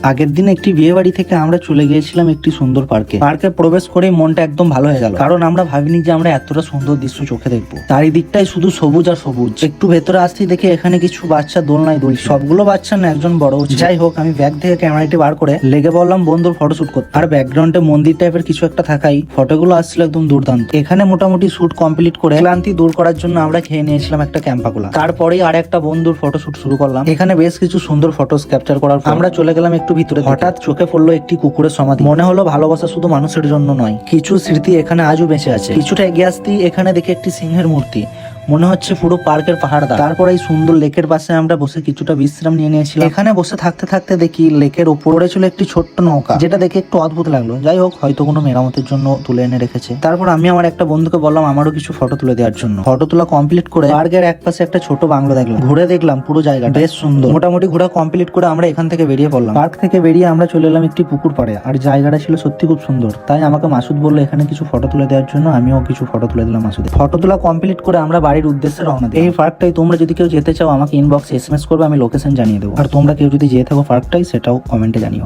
আগের দিন একটি বিয়ে বাড়ি থেকে আমরা চলে গিয়েছিলাম একটি সুন্দর পার্কে। পার্কে প্রবেশ করে মনটা একদম ভালো হয়ে গেল, কারণ আমরা ভাবিনি যে আমরা এতটা সুন্দর দৃশ্য চোখে দেখবো। চারিদিকটাই শুধু সবুজ আর সবুজ। একটু ভেতরে আসতেই দেখে এখানে কিছু বাচ্চা দোলনায় দুলছে। সবগুলো বাচ্চা না, একজন বড়। যাই হোক, আমি ব্যাগ থেকে ক্যামেরাটি বার করে লেগে বললাম বন্ধুর ফটোশুট করতে। আর ব্যাকগ্রাউন্ডে মন্দির টাইপের কিছু একটা থাকাই ফটোগুলো আসছিল একদম দুর্দান্ত। এখানে মোটামুটি শুট কমপ্লিট করে ক্লান্তি দূর করার জন্য আমরা খেয়ে নিয়েছিলাম একটা ক্যাম্পাকুলা। তারপরেই আর একটা বন্ধুর ফটোশুট শুরু করলাম। এখানে বেশ কিছু সুন্দর ফটোস ক্যাপচার করার পর আমরা চলে গেলাম একটু ভিতরে। হঠাৎ চোখে পড়লো একটি কুকুরের সমাধি। মনে হলো ভালোবাসা শুধু মানুষের জন্য নয়, কিছু স্মৃতি এখানে আজও বেঁচে আছে। কিছুটা এগিয়ে আসতেই এখানে দেখে একটি সিংহের মূর্তি। মনে হচ্ছে পুরো পার্কের পাহাড়দা। তারপর এই সুন্দর লেকের পাশে আমরা বসে কিছুটা বিশ্রাম নিয়ে নিয়েছিলাম। এখানে বসে থাকতে থাকতে দেখি লেকের উপরে ছিল একটি ছোট্ট নৌকা, যেটা দেখে একটু অদ্ভুত লাগলো। যাই হোক, হয়তো কোনো মেরামতের জন্য তুলে এনে রেখেছে। তারপর আমি আমার একটা বন্ধুকে বললাম আমারও কিছু ফটো তুলে দেওয়ার জন্য। ফটো তোলা কমপ্লিট করে পার্কের এক পাশে একটা ছোট বাংলো দেখলাম। ঘুরে দেখলাম পুরো জায়গা বেশ সুন্দর। মোটামুটি ঘোরা কমপ্লিট করে আমরা এখান থেকে বেরিয়ে পড়লাম। পার্ক থেকে বেরিয়ে আমরা চলে এলাম একটি পুকুর পাড়ে। আর জায়গাটা ছিল সত্যি খুব সুন্দর। তাই আমাকে মাসুদ বললো এখানে কিছু ফটো তুলে দেওয়ার জন্য। আমিও কিছু ফটো তুলে দিলাম মাসুদে। ফটো তোলা কমপ্লিট করে আমরা বাড়ির উদ্দেশ্যে রওনা দিই। এই পার্কটাই তোমরা যদি কেউ যেতে চাও আমাকে ইনবক্সে SMS করবে, আমি লোকেশন জানিয়ে দেবো। আর তোমরা কেউ যদি যেতে থাকো পার্কটাই, সেটাও কমেন্টে জানিও।